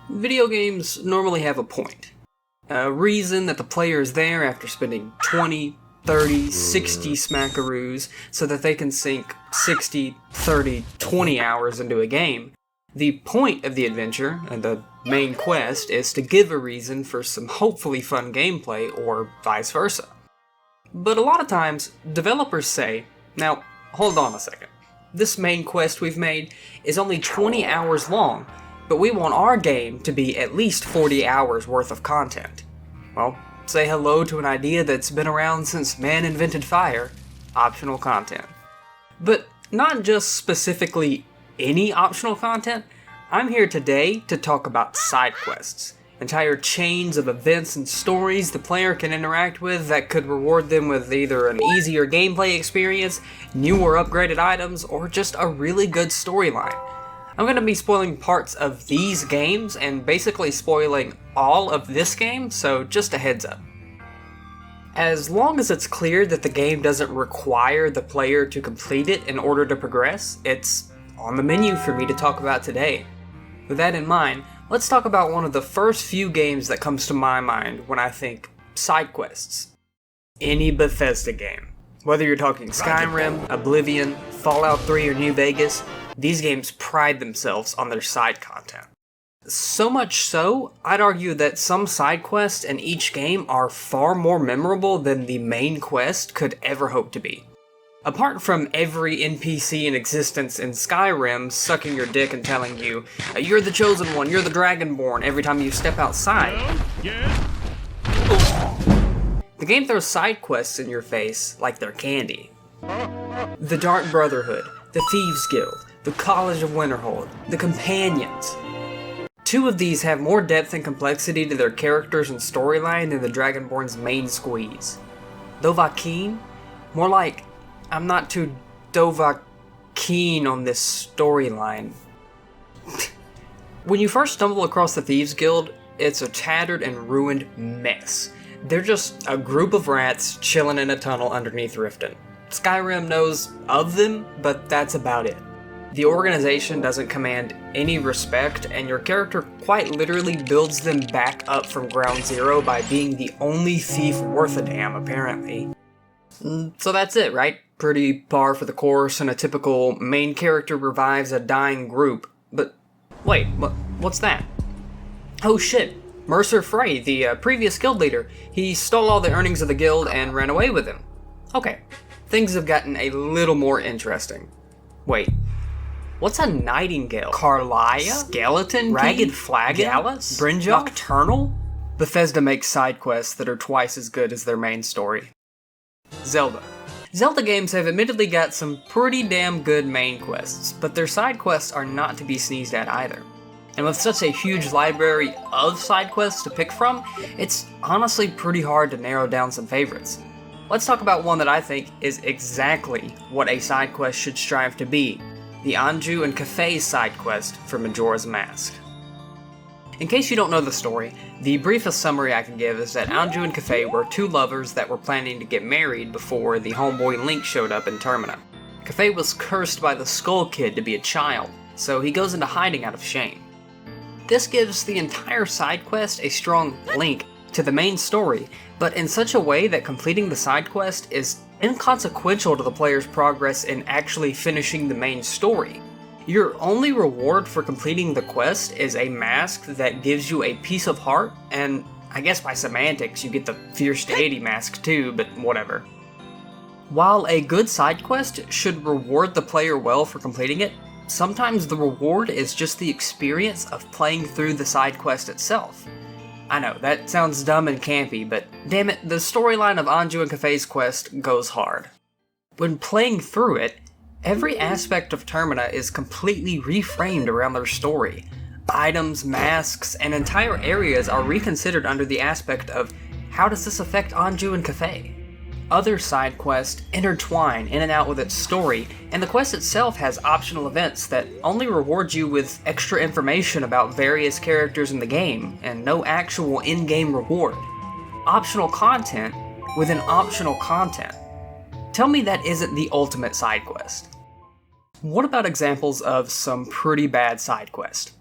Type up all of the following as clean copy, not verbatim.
Video games normally have a point. A reason that the player is there after spending 20, 30, 60 smackaroos so that they can sink 60, 30, 20 hours into a game. The point of the adventure, and the main quest, is to give a reason for some hopefully fun gameplay, or vice versa. But a lot of times, developers say, now, hold on a second. This main quest we've made is only 20 hours long, but we want our game to be at least 40 hours worth of content. Well, say hello to an idea that's been around since man invented fire: optional content. But not just specifically any optional content. I'm here today to talk about side quests, entire chains of events and stories the player can interact with that could reward them with either an easier gameplay experience, new or upgraded items, or just a really good storyline. I'm going to be spoiling parts of these games and basically spoiling all of this game, so just a heads up. As long as it's clear that the game doesn't require the player to complete it in order to progress, it's on the menu for me to talk about today. With that in mind, let's talk about one of the first few games that comes to my mind when I think side quests. Any Bethesda game. Whether you're talking Skyrim, Oblivion, Fallout 3, or New Vegas, these games pride themselves on their side content. So much so, I'd argue that some side quests in each game are far more memorable than the main quest could ever hope to be. Apart from every NPC in existence in Skyrim sucking your dick and telling you, you're the chosen one, you're the Dragonborn, every time you step outside. The game throws side quests in your face like they're candy. The Dark Brotherhood, the Thieves Guild, the College of Winterhold, the Companions. Two of these have more depth and complexity to their characters and storyline than the Dragonborn's main squeeze. Dovahkiin? More like, I'm not too keen on this storyline. When you first stumble across the Thieves Guild, it's a tattered and ruined mess. They're just a group of rats chilling in a tunnel underneath Riften. Skyrim knows of them, but that's about it. The organization doesn't command any respect, and your character quite literally builds them back up from ground zero by being the only thief worth a damn, apparently. So that's it, right? Pretty par for the course, and a typical main character revives a dying group. But wait, what's that? Oh shit, Mercer Frey, the previous guild leader. He stole all the earnings of the guild and ran away with them. Okay, things have gotten a little more interesting. Wait, what's a nightingale? Carlia? Skeleton? Ragged Flagon? Gallus? Brynjolf? Nocturnal? Bethesda makes side quests that are twice as good as their main story. Zelda. Zelda games have admittedly got some pretty damn good main quests, but their side quests are not to be sneezed at either. And with such a huge library of side quests to pick from, it's honestly pretty hard to narrow down some favorites. Let's talk about one that I think is exactly what a side quest should strive to be: the Anju and Kafei side quest for Majora's Mask. In case you don't know the story, the briefest summary I can give is that Anju and Kafei were two lovers that were planning to get married before the homeboy Link showed up in Termina. Kafei was cursed by the Skull Kid to be a child, so he goes into hiding out of shame. This gives the entire side quest a strong link to the main story, but in such a way that completing the side quest is inconsequential to the player's progress in actually finishing the main story. Your only reward for completing the quest is a mask that gives you a piece of heart, and I guess by semantics you get the Fierce Deity mask too, but whatever. While a good side quest should reward the player well for completing it, sometimes the reward is just the experience of playing through the side quest itself. I know, that sounds dumb and campy, but damn it, the storyline of Anju and Kafei's quest goes hard. When playing through it, every aspect of Termina is completely reframed around their story. Items, masks, and entire areas are reconsidered under the aspect of how does this affect Anju and Kafei? Other side quests intertwine in and out with its story, and the quest itself has optional events that only reward you with extra information about various characters in the game, and no actual in-game reward. Optional content within optional content. Tell me that isn't the ultimate side quest. What about examples of some pretty bad side quest?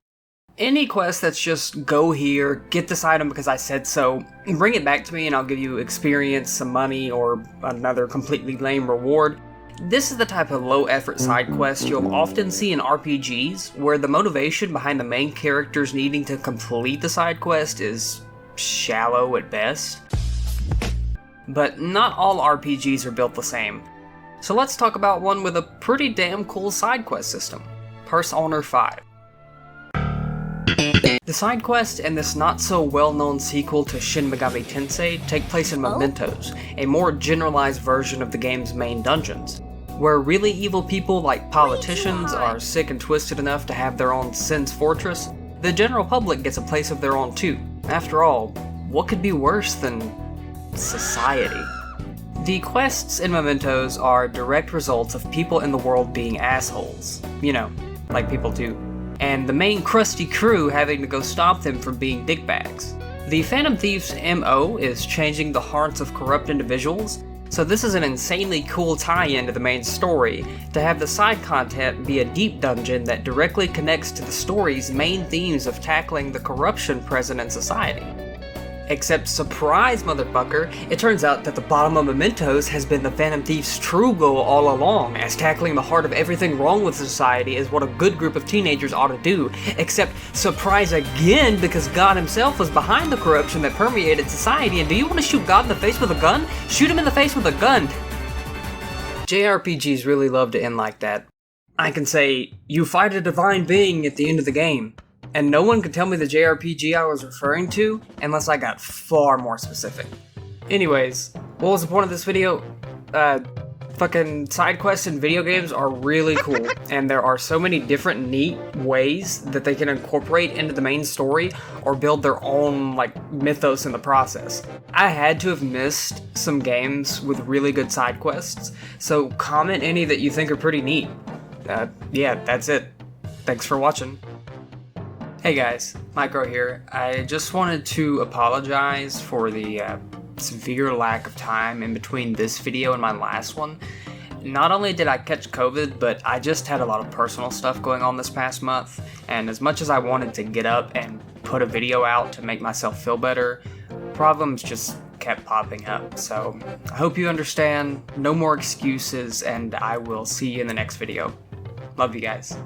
any quest that's just go here, get this item because I said so, bring it back to me and I'll give you experience, some money, or another completely lame reward. This is the type of low-effort side quest you'll often see in RPGs, where the motivation behind the main characters needing to complete the side quest is shallow at best. But not all RPGs are built the same. So let's talk about one with a pretty damn cool side quest system, Persona 5. The side quest and this not-so-well-known sequel to Shin Megami Tensei take place in Mementos, a more generalized version of the game's main dungeons, where really evil people like politicians are sick and twisted enough to have their own Sin's Fortress. The general public gets a place of their own too. After all, what could be worse than society? The quests in Mementos are direct results of people in the world being assholes. You know, like people do. And the main crusty crew having to go stop them from being dickbags. The Phantom Thief's MO is changing the hearts of corrupt individuals, so this is an insanely cool tie-in to the main story, to have the side content be a deep dungeon that directly connects to the story's main themes of tackling the corruption present in society. Except, surprise motherfucker, it turns out that the bottom of Mementos has been the Phantom Thief's true goal all along, as tackling the heart of everything wrong with society is what a good group of teenagers ought to do. Except, surprise again, because God himself was behind the corruption that permeated society, and do you want to shoot God in the face with a gun? Shoot him in the face with a gun! JRPGs really love to end like that. I can say, you fight a divine being at the end of the game. And no one could tell me the JRPG I was referring to unless I got far more specific. Anyways, what was the point of this video? Fucking side quests in video games are really cool, and there are so many different neat ways that they can incorporate into the main story or build their own, like, mythos in the process. I had to have missed some games with really good side quests, so comment any that you think are pretty neat. Yeah, that's it. Thanks for watching. Hey guys, Micro here. I just wanted to apologize for the severe lack of time in between this video and my last one. Not only did I catch COVID, but I just had a lot of personal stuff going on this past month, and as much as I wanted to get up and put a video out to make myself feel better, problems just kept popping up. So I hope you understand, no more excuses, and I will see you in the next video. Love you guys.